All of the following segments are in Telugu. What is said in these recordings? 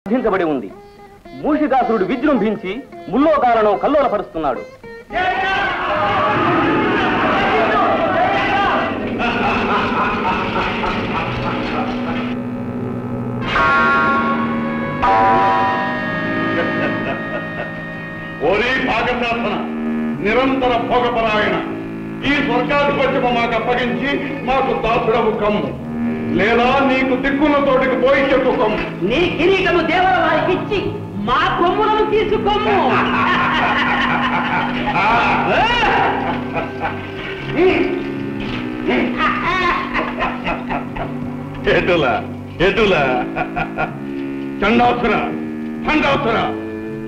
విధించబడి ఉంది. మూషికాసురుడు విజృంభించి ముల్లోకాలను కల్లోలపరుస్తున్నాడు. ఓరీ భాగనాథన, నిరంతర భోగపరాయణ, ఈ స్వర్గాధిపత్యము మాకు అప్పగించి మాకు దాసుడవు కమ్ము, లేదా నీకు దిక్కుల తోటికి పోయి చెప్పు కమ్ము. నీ కిరీటము దేవర వారికి ఇచ్చి మా కొమ్ములను తీసుకోము. ఎటులా ఎటులా చండాసుర చండాసుర,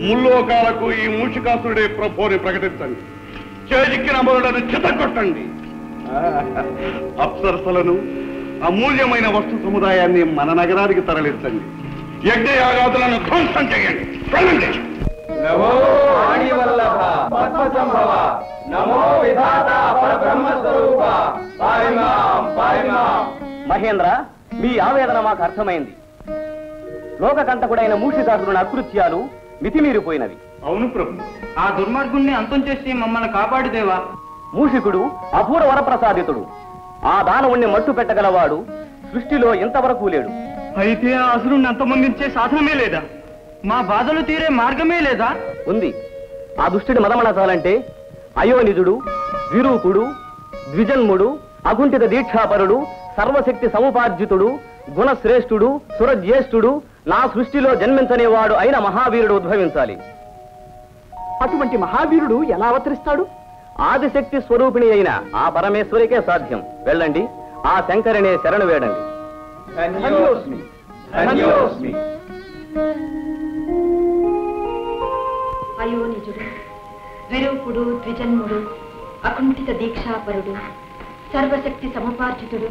ముల్లోకాలకు ఈ మూషికాసురుడే ప్రభుని ప్రకటించండి. చేజిక్కిన మొదలను చితగొట్టండి. అప్సరసలను, అమూల్యమైన వస్తు సముదాయాన్ని మన నగరానికి తరలించండి. యజ్ఞయాగాదులను ధ్వంసం చేయండి. వెళ్ళండి. నమో ఆణివల్లభ పద్మసంభవ, నమో విధాత పరబ్రహ్మ స్వరూప, పారిమాం పారిమాం. మహేంద్ర, మీ ఆవేదన మాకు అర్థమైంది. లోకకంటకుడైన మూషికాసురుని అకృత్యాలు మితిమీరిపోయినవి. అవును ప్రభు. ఆ దుర్మార్గుణ్ణి అంతం చేసి మమ్మల్ని కాపాడుదేవా. మూషికుడు అపూర్వ వరప్రసాదితుడు. ఆ దానవుణ్ణి మట్టు పెట్టగలవాడు సృష్టిలో ఇంతవరకు లేడు. అయితే ఆ అసురుణ్ణి అంతమొందించే సాధనమే లేదా? మా బాధలు తీరే మార్గమే లేదా? ఉంది. ఆ దుష్టుడి మదమనసాలంటే అయోనిజుడు, విరూపుడు, ద్విజన్ముడు, అకుంఠిత దీక్షాపరుడు, సర్వశక్తి సముపార్జితుడు, గుణశ్రేష్ఠుడు, సురజ్యేష్ఠుడు, నా సృష్టిలో జన్మించనేవాడు అయిన మహావీరుడు ఉద్భవించాలి. అటువంటి మహావీరుడు ఎలా అవతరిస్తాడు? ఆదిశక్తి స్వరూపిణి అయిన ఆ పరమేశ్వరికే సాధ్యం. వెళ్ళండి, ఆ శంకరినే శరణు వేడండి. అయోనిజుడు, విరూపుడు, ద్విజన్ముడు, అకుంఠిత దీక్షాపరుడు, సర్వశక్తి సముపార్జితుడు,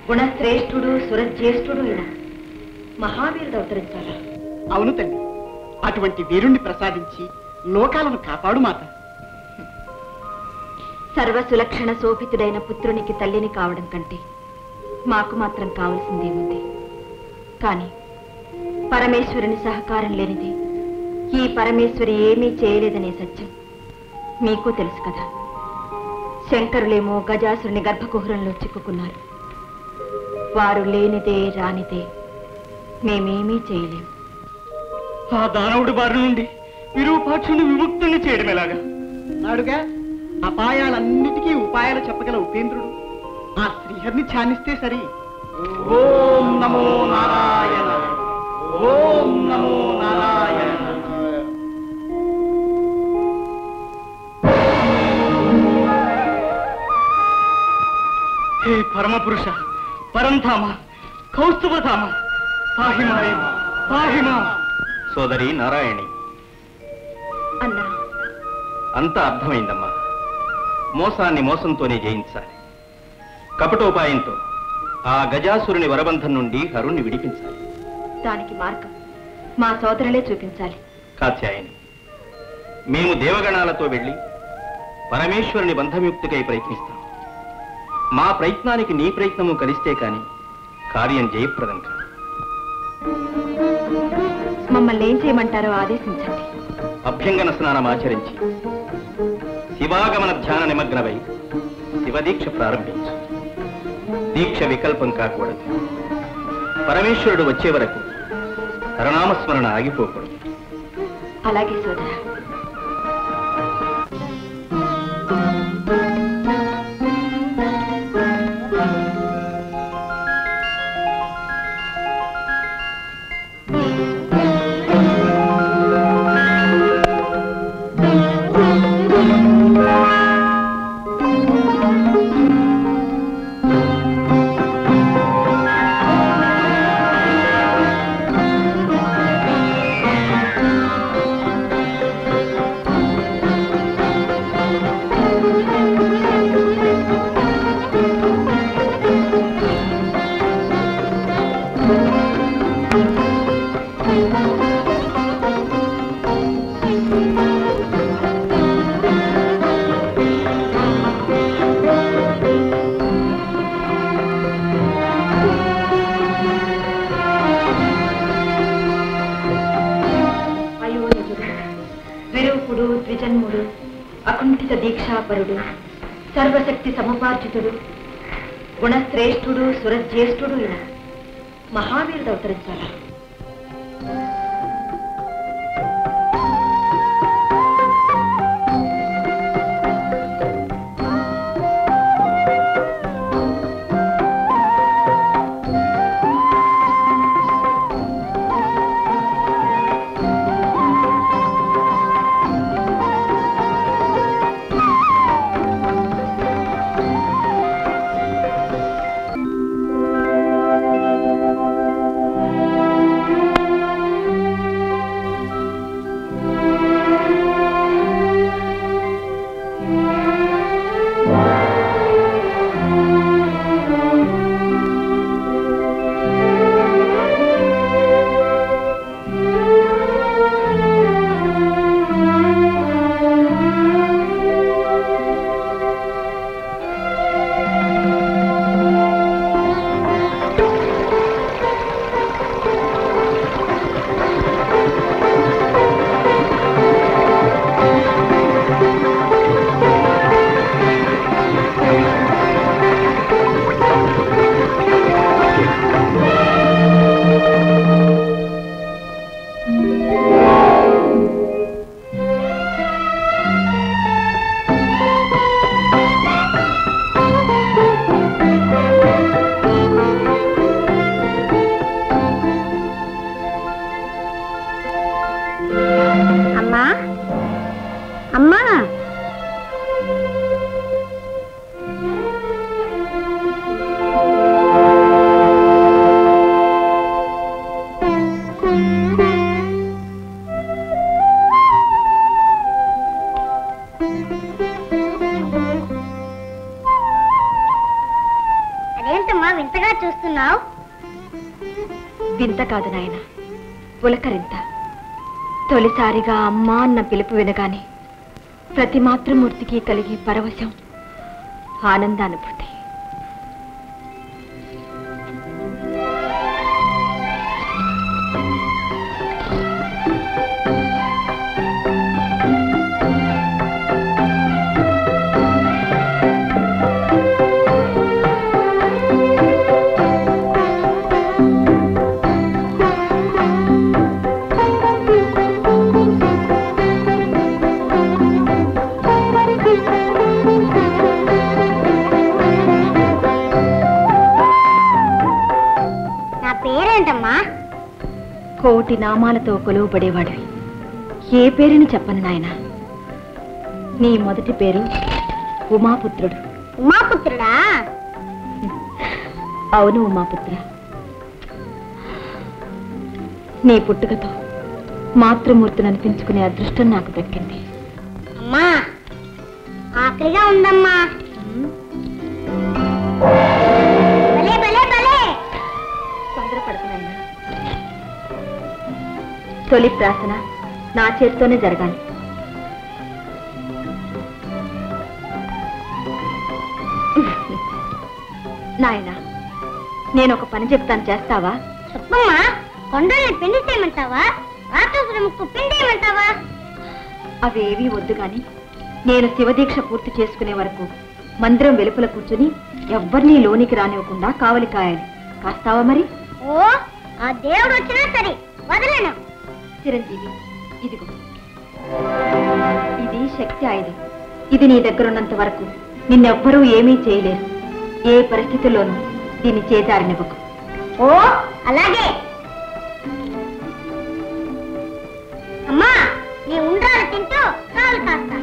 గుణశ్రేష్ఠుడు, సురజ్యేష్ఠుడు అయిన మహావీరుడు అవతరించాలా? అవును తల్లి, అటువంటి వీరుణ్ణి ప్రసాదించి లోకాలను కాపాడు మాత. సర్వసులక్షణ శోభితుడైన పుత్రునికి తల్లిని కావడం కంటే మాకు మాత్రం కావలసిందేముంది? కాని పరమేశ్వరుని సహకారం లేనిది ఈ పరమేశ్వరి ఏమీ చేయలేదనే సత్యం మీకు తెలుసు కదా. శంకరులేమో గజాసురుని గర్భకుహరంలో చిక్కుకున్నారు. వారు లేనిదే రానిదే మేమేమీ చేయలేము. ఆ దానవుడి బారి నుండి విరూపాక్షుని విముక్తుని చేయడం ఎలాగా? నాడుగా అపాయాలన్నిటికీ ఉపాయాలు చెప్పగల ఉపేంద్రుడు ఆ శ్రీహరిని ధ్యానిస్తే సరి. ఓం నమో నారాయణ, ఓం నమో నారాయణ. హే పరమపురుష, పరంధామ, కౌస్తుభధామ, పాహిమాయం పాహిమా. సోదరి నారాయణి, అన్నా, అంతా అర్థమైందమ్మా. మోసాన్ని మోసంతోనే జయించాలి. కపటోపాయంతో ఆ గజాసురుని వరబంధం నుండి హరుణ్ణి విడిపించాలి. దానికి మార్గం మా సోదరులే చూపించాలి. కాత్యాయని, మేము దేవగణాలతో వెళ్ళి పరమేశ్వరుని బంధముక్తికై ప్రయత్నిస్తాం. మా ప్రయత్నానికి నీ ప్రయత్నము కలిస్తే కాని కార్యం జయప్రదం కాదు. మమ్మల్ని ఏం చేయమంటారో ఆదేశించండి. అభ్యంగన స్నానం ఆచరించి శివాగమన ధ్యాన నిమగ్నమై శివదీక్ష ప్రారంభించు. దీక్ష వికల్పం కాకూడదు. పరమేశ్వరుడు వచ్చే వరకు హరనామస్మరణ ఆగిపోకూడదు. అలాగే సోదరా. ద్విజన్ముడు, అకుంఠిత దీక్షాపరుడు, సర్వశక్తి సముపార్జితుడు, గుణశ్రేష్ఠుడు, సురజ్యేష్ఠుడు ఇలా మహావీరుడు అవతరించాలా? వింత కాదు నాయన, పులకరింత. తొలిసారిగా అమ్మా అన్న పిలుపు వినగానే ప్రతి మాతృమూర్తికి కలిగే పరవశం, ఆనందానుభూతి. కోటి నామాలతో కొలువుపడేవాడివి. ఏ పేరుని చెప్పను నాయన. నీ మొదటి పేరు ఉమాపుత్రుడు. ఉమాపుత్రుడా? అవును ఉమాపుత్ర. నీ పుట్టుకతో మాతృమూర్తిని అనిపించుకునే అదృష్టం నాకు దక్కింది. అమ్మా, ఆకలిగా ఉందమ్మా. తొందరపడుతున్నాయినా. తొలి ప్రార్థన నా చేతితోనే జరగాలి. నాయనా, నేను ఒక పని చెప్తాను, చేస్తావా? చెప్పమ్మా. కొండల్ని పిండి చేయమంటావా? రాక్షసులకు పిండి చేయమంటావా? అవేవీ వద్దు గాని నేను శివదీక్ష పూర్తి చేసుకునే వరకు మందిరం వెలుపల కూర్చుని ఎవ్వరినీ లోనికి రానివ్వకుండా కావలి కాయాలి. కాస్తావా మరి? ఓ, ఆ దేవుడు వచ్చినా సరే వదలను. చిరంజీవి, ఇదిగో, ఇది శక్తి ఆయుధం. ఇది నీ దగ్గరున్నంత వరకు నిన్నెవ్వరూ ఏమీ చేయలేరు. ఏ పరిస్థితుల్లోనూ దీన్ని చేజారినివ్వకు. ఓ, అలాగే. అమ్మా, నీ ఉండ్రాలు తింటూ కాలు కాస్తా.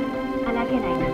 అలాగే నాయన.